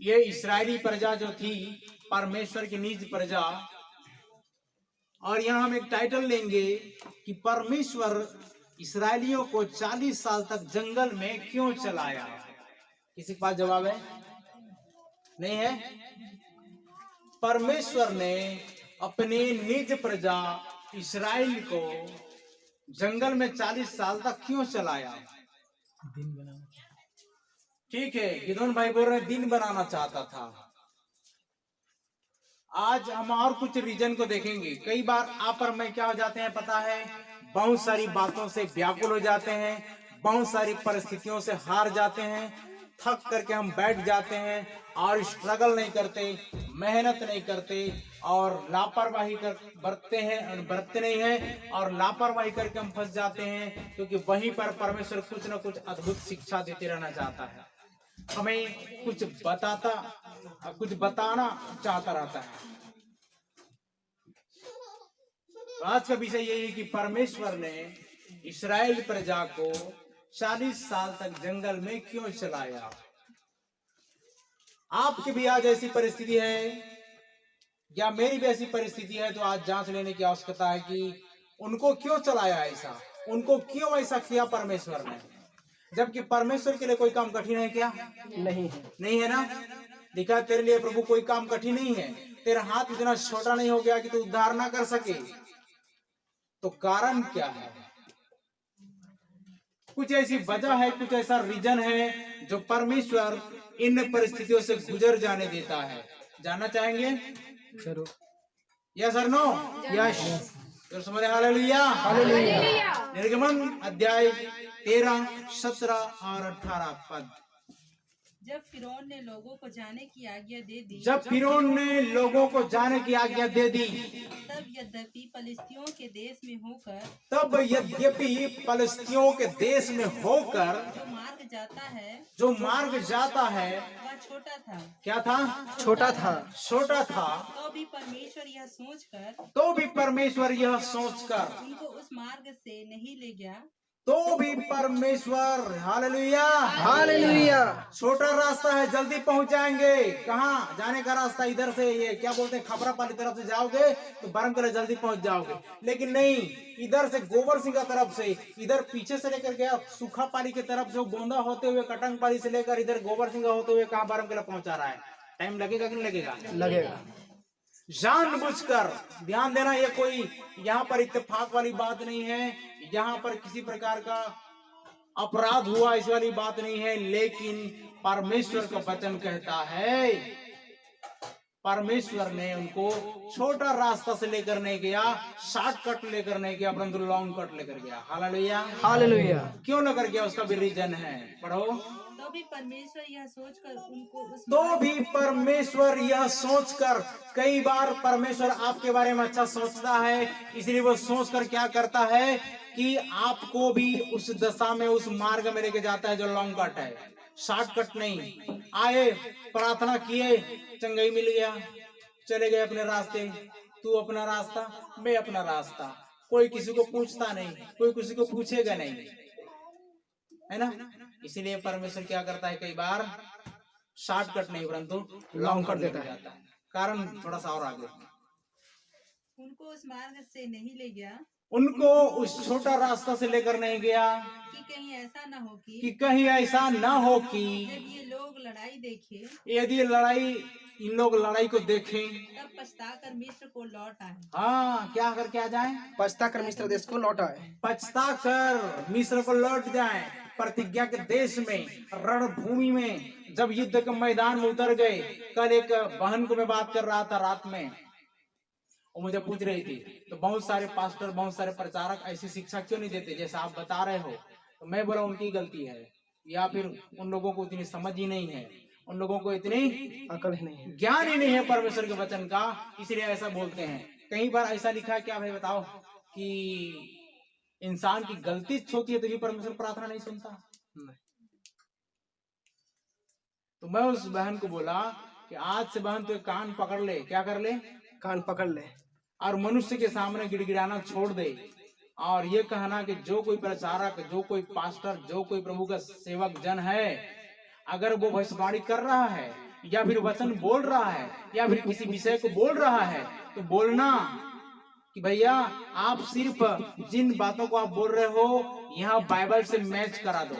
ये इस्राएली प्रजा जो थी, परमेश्वर की निज प्रजा। और यहाँ हम एक टाइटल लेंगे कि परमेश्वर इस्राएलियों को 40 साल तक जंगल में क्यों चलाया। किसी के पास जवाब है? नहीं है? परमेश्वर ने अपने निज प्रजा इस्राएल को जंगल में 40 साल तक क्यों चलाया? ठीक है, गिदोन भाई बोल रहे दिन बनाना चाहता था। आज हम और कुछ रीजन को देखेंगे। कई बार आप और मैं क्या हो जाते हैं पता है, बहुत सारी बातों से व्याकुल हो जाते हैं, बहुत सारी परिस्थितियों से हार जाते हैं, थक करके हम बैठ जाते हैं और स्ट्रगल नहीं करते, मेहनत नहीं करते और लापरवाही कर बरतते नहीं हैं और लापरवाही करके हम फंस जाते हैं, क्योंकि वहीं पर परमेश्वर कुछ ना कुछ अद्भुत शिक्षा देते रहना चाहता है, हमें कुछ बताना चाहता रहता है। तो आज का विषय यही है कि परमेश्वर ने इस्राएल प्रजा को 40 साल तक जंगल में क्यों चलाया। आपकी भी आज ऐसी परिस्थिति है या मेरी भी ऐसी परिस्थिति है, तो आज जांच लेने की आवश्यकता है कि उनको क्यों चलाया ऐसा, उनको क्यों ऐसा किया परमेश्वर ने। जबकि परमेश्वर के लिए कोई काम कठिन है क्या? नहीं है ना। दिखा तेरे लिए प्रभु कोई काम कठिन नहीं है, तेरा हाथ इतना छोटा नहीं हो गया कि तू उद्धार ना कर सके। तो कारण क्या है? कुछ ऐसी वजह है, कुछ ऐसा रीजन है जो परमेश्वर इन परिस्थितियों से गुजर जाने देता है। जानना चाहेंगे? जरूर। यस और नो? यस। तो समझे? Hallelujah, hallelujah. निर्गमन अध्याय 13, 17 और 18 पद। जब फिरौन ने लोगों को जाने की आज्ञा दे दी, तब यद्यपि फलिस्तियों के देश में होकर जो मार्ग जाता है वह छोटा था। क्या था? छोटा था। तो भी परमेश्वर यह सोचकर उनको उस मार्ग से नहीं ले गया। तो भी परमेश्वर, हालेलुया, हालेलुया। छोटा रास्ता है, जल्दी पहुंच जाएंगे। कहाँ जाने का रास्ता? इधर से, ये क्या बोलते हैं, खपरा पाली तरफ से जाओगे तो बरमकला जल्दी पहुंच जाओगे। लेकिन नहीं, इधर से गोबर सिंह तरफ से, इधर पीछे से लेकर गया सूखा पाली की तरफ से, गोंदा होते हुए कटंग पाली से लेकर इधर गोबर सिंह होते हुए कहाँ बरमकला पहुंचा रहा है। टाइम लगेगा कि नहीं लगेगा? लगेगा। जानबूझकर ध्यान देना, ये कोई यहाँ पर इत्तेफाक वाली बात नहीं है, यहाँ पर किसी प्रकार का अपराध हुआ इस वाली बात नहीं है। लेकिन परमेश्वर का वचन कहता है, परमेश्वर ने उनको छोटा रास्ता से लेकर नहीं गया, शॉर्टकट लेकर नहीं गया, परंतु लॉन्ग कट लेकर गया। Hallelujah, hallelujah. क्यों लेकर गया उसका भी रीजन है, पढ़ो। तो भी परमेश्वर यह सोचकर कई बार परमेश्वर आपके बारे में अच्छा सोचता है, इसलिए वो सोचकर क्या करता है कि आपको भी उस दशा में, उस मार्ग में लेके जाता है जो लॉन्ग कट है, शॉर्टकट नहीं। आए, प्रार्थना किए, चंगाई मिल गया, चले गए अपने रास्ते, तू अपना रास्ता, मैं अपना रास्ता, कोई किसी को पूछता नहीं, कोई किसी को पूछेगा नहीं, है ना। इसीलिए परमेश्वर क्या करता है, कई बार शॉर्टकट नहीं परंतु लॉन्ग कट देता है। कारण थोड़ा सा और आगे, उनको उस मार्ग से नहीं ले गया, उनको उस छोटा रास्ता से लेकर नहीं गया कि कहीं ऐसा न हो कि जब ये लोग लड़ाई देखें, यदि इन लोग लड़ाई को देखें, तब पछताकर मिस्र को लौट आए। हाँ, क्या करके आ जाए? पछताकर मिस्र देश को लौट आए। पछताकर मिस्र को लौट जाए, प्रतिज्ञा के देश में, रणभूमि में, जब युद्ध के मैदान में उतर गए। कल एक बहन को मैं बात कर रहा था रात में, वो मुझे पूछ रही थी, तो बहुत सारे पास्टर, बहुत सारे प्रचारक ऐसी शिक्षा क्यों नहीं देते जैसा आप बता रहे हो। तो मैं बोला उनकी गलती है, या फिर उन लोगों को इतनी समझ ही नहीं है, उन लोगों को इतनी अकल ही नहीं है, ज्ञान ही नहीं है परमेश्वर के वचन का, इसलिए ऐसा बोलते हैं। कई बार ऐसा लिखा है क्या भाई बताओ, कि इंसान की गलती होती है तभी परमेश्वर प्रार्थना नहीं सुनता। तो मैं उस बहन को बोला कि आज से बहन तो कान पकड़ ले, क्या कर ले? कान पकड़ ले, और मनुष्य के सामने गिड़गिड़ाना छोड़ दे, और ये कहना कि जो कोई प्रचारक, जो कोई पास्टर, जो कोई प्रभु का सेवक जन है, अगर वो भविष्यवाणी कर रहा है या फिर वचन बोल रहा है या फिर किसी विषय को बोल रहा है, तो बोलना कि भैया आप सिर्फ जिन बातों को आप बोल रहे हो यहाँ बाइबल से मैच करा दो।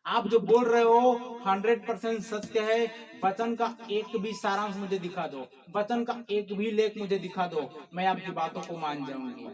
आप जो बोल रहे हो 100% सत्य है। वचन का एक भी सारांश मुझे दिखा दो, वचन का एक भी लेख मुझे दिखा दो, मैं आपकी बातों को मान जाऊंगी।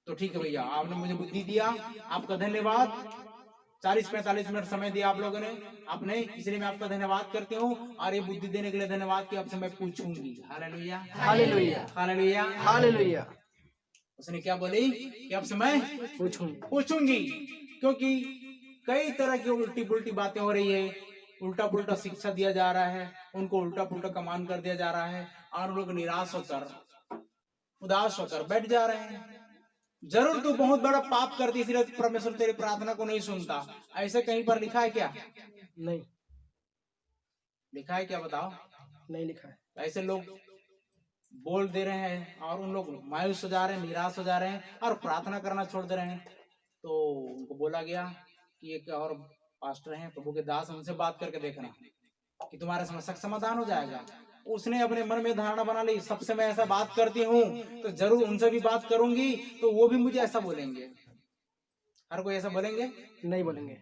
तो ठीक है भैया, आपने मुझे बुद्धि दिया, आपका धन्यवाद। 40-45 मिनट समय दिया आप लोगों ने आपने, इसलिए मैं आपका धन्यवाद करती हूँ। और ये बुद्धि देने के लिए धन्यवाद कि आपसे मैं पूछूंगी। Hallelujah, hallelujah, hallelujah, hallelujah. उसने क्या बोली कि आपसे मैं पूछूंगी, क्योंकि कई तरह की उल्टी पुल्टी बातें हो रही है, उल्टा पुल्टा शिक्षा दिया जा रहा है, उनको उल्टा पुल्टा कमान कर दिया जा रहा है, और लोग निराश होकर उदास होकर बैठ जा रहे हैं। जरूर तू बहुत बड़ा पाप करती, इसलिए परमेश्वर तेरी प्रार्थना को नहीं सुनता, ऐसे कहीं पर लिखा है क्या? नहीं लिखा है क्या, बताओ? नहीं लिखा है। ऐसे लोग बोल दे रहे हैं और उन लोग मायूस हो जा रहे हैं, निराश हो जा रहे हैं और प्रार्थना करना छोड़ दे रहे हैं। तो उनको बोला गया कि एक और पास्टर हैं, प्रभु के दास, उनसे बात करके देखना कि तुम्हारा समस्या समाधान हो जाएगा। उसने अपने मन में धारणा बना ली, सबसे मैं ऐसा बात करती हूँ तो जरूर उनसे भी बात करूंगी तो वो भी मुझे ऐसा बोलेंगे। हर कोई ऐसा बोलेंगे? नहीं बोलेंगे।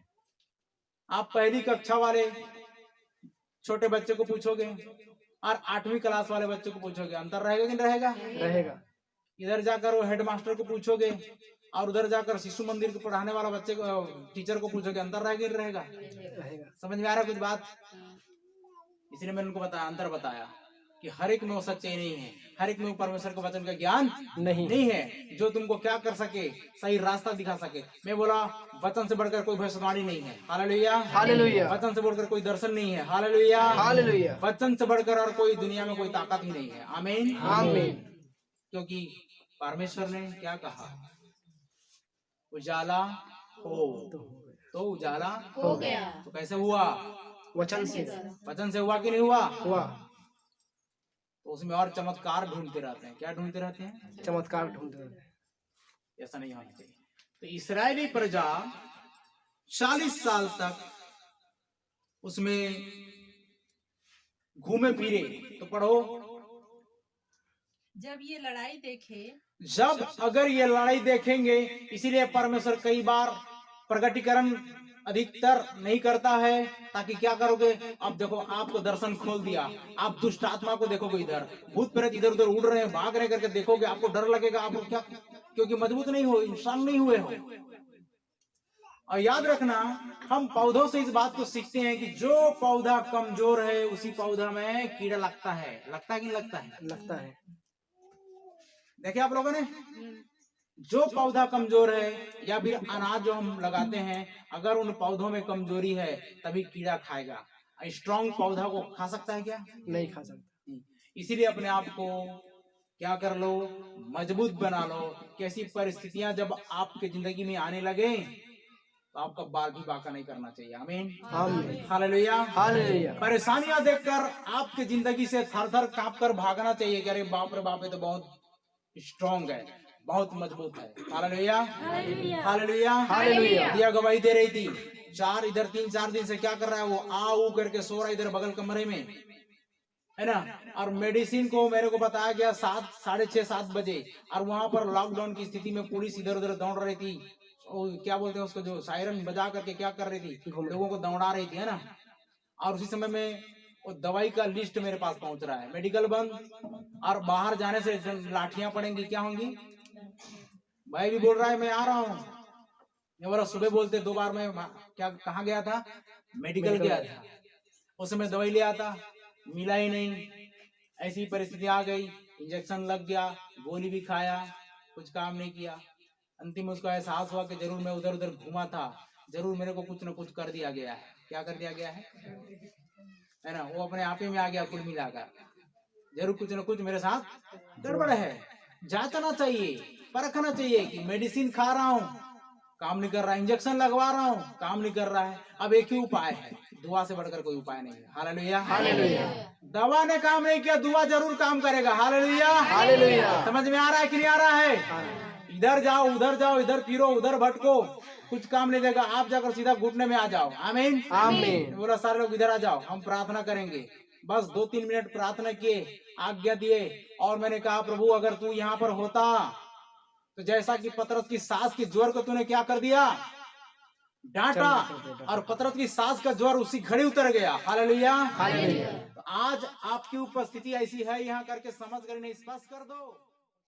आप पहली कक्षा वाले छोटे बच्चे को पूछोगे और 8वीं क्लास वाले बच्चे को पूछोगे, अंतर रहेगा कि नहीं रहेगा? रहेगा। इधर जाकर वो हेडमास्टर को पूछोगे और उधर जाकर शिशु मंदिर को पढ़ाने वाला बच्चे को, टीचर को पूछोगे, अंतर रहेगा कि नहीं रहेगा? समझ में आ रहा है कुछ बात? इसलिए मैंने उनको बताया, अंतर बताया कि हर एक में वो सच्चे नहीं है, हर एक में परमेश्वर के वचन का ज्ञान नहीं है जो तुमको क्या कर सके, सही रास्ता दिखा सके। मैं बोला वचन से बढ़कर कोई भविष्यवाणी नहीं है। Hallelujah, hallelujah. वचन से बढ़कर कोई दर्शन नहीं है। Hallelujah, hallelujah. वचन से बढ़कर और कोई दुनिया में कोई ताकत ही नहीं है। आमीन, आमीन। क्योंकि परमेश्वर ने क्या कहा, उजाला हो तो उजाला हो गया। तो कैसे हुआ? वचन से। वचन से हुआ कि नहीं हुआ? हुआ। तो उसमें और चमत्कार ढूंढते रहते हैं। क्या ढूंढते रहते हैं? चमत्कार ढूंढते रहते हैं। ऐसा नहीं होना चाहिए। तो इस्राएली प्रजा 40 साल तक उसमें घूमे फिरे। तो पढ़ो, जब ये लड़ाई देखे, जब अगर ये लड़ाई देखेंगे, इसीलिए परमेश्वर कई बार प्रकटीकरण अधिकतर नहीं करता है, ताकि क्या करोगे? अब देखो, आपको दर्शन खोल दिया, आप दुष्ट आत्मा को देखोगे, इधर भूत प्रेत इधर उधर उड़ रहे हैं, भाग रहे करके देखोगे, आपको डर लगेगा। आपको क्या? क्योंकि मजबूत नहीं हो, इंसान नहीं हुए हो। और याद रखना, हम पौधों से इस बात को सीखते हैं कि जो पौधा कमजोर है उसी पौधा में कीड़ा लगता है। लगता है कि नहीं लगता है? लगता है। देखे आप लोगों ने, जो पौधा कमजोर है या फिर अनाज जो हम लगाते हैं, अगर उन पौधों में कमजोरी है तभी कीड़ा खाएगा। स्ट्रॉन्ग पौधा को खा सकता है क्या? नहीं खा सकता। इसीलिए अपने आप को क्या कर लो, मजबूत बना लो। कैसी परिस्थितियां जब आपके जिंदगी में आने लगे तो आपका बाल भी बाका नहीं करना चाहिए। आमीन, आमीन, हालेलुया, हालेलुया। परेशानियां देखकर आपके जिंदगी से थर थर कांप कर भागना चाहिए कि अरे बाप रे बाप, ये तो बहुत स्ट्रॉन्ग है, बहुत मजबूत है। Hallelujah, hallelujah, hallelujah. दिया गवाही दे रही थी, 3-4 दिन से क्या कर रहा है वो, आ करके सो रहा है इधर बगल कमरे में, है ना। और मेडिसिन को मेरे को बताया गया 6:30-7 बजे, और वहां पर लॉकडाउन की स्थिति में पुलिस इधर उधर दौड़ रही थी। क्या बोलते हैं उसको, जो सायरन बजा करके क्या कर रही थी, लोगों को दौड़ा रही थी, है ना। और उसी समय में वो दवाई का लिस्ट मेरे पास पहुंच रहा है, मेडिकल बंद, और बाहर जाने से लाठियां पड़ेंगी, क्या होंगी। भाई भी बोल रहा है मैं आ रहा हूँ, मैं बोला सुबह बोलते 2 बार मैं क्या कहाँ गया था, मेडिकल गया था, उस समय दवाई ले आता, मिला ही नहीं। ऐसी परिस्थिति आ गई, इंजेक्शन लग गया, गोली भी खाया, कुछ काम नहीं किया। अंतिम उसको एहसास हुआ कि जरूर मैं उधर उधर घूमा था, जरूर मेरे को कुछ न कुछ कर दिया गया है। क्या कर दिया गया है ना। वो अपने आप ही में आ गया, कुल मिलाकर जरूर कुछ न कुछ मेरे साथ गड़बड़ है। जांचना चाहिए, परखना चाहिए कि मेडिसिन खा रहा हूँ काम नहीं कर रहा है, इंजेक्शन लगवा रहा हूँ काम नहीं कर रहा है। अब एक ही उपाय है, दुआ से बढ़कर कोई उपाय नहीं है। Hallelujah, hallelujah. दवा ने काम नहीं किया, दुआ जरूर काम करेगा। Hallelujah, hallelujah. समझ में आ रहा है कि नहीं आ रहा है? इधर जाओ उधर जाओ, इधर फिरो उधर भटको, कुछ काम नहीं देगा। आप जाकर सीधा घुटने में आ जाओ। आमीन, आमीन। बोला सारे लोग इधर आ जाओ, हम प्रार्थना करेंगे। बस 2-3 मिनट प्रार्थना किए, आज्ञा दिए, और मैंने कहा प्रभु अगर तू यहाँ पर होता तो जैसा कि पतरस की सास की ज्वर को तूने क्या कर दिया, डांटा, और पतरस की सास का ज्वर उसी घड़ी उतर गया। हालेलुया। हालेलुया। तो आज आपकी उपस्थिति ऐसी है यहाँ करके समझ कर नहीं स्पष्ट कर दो।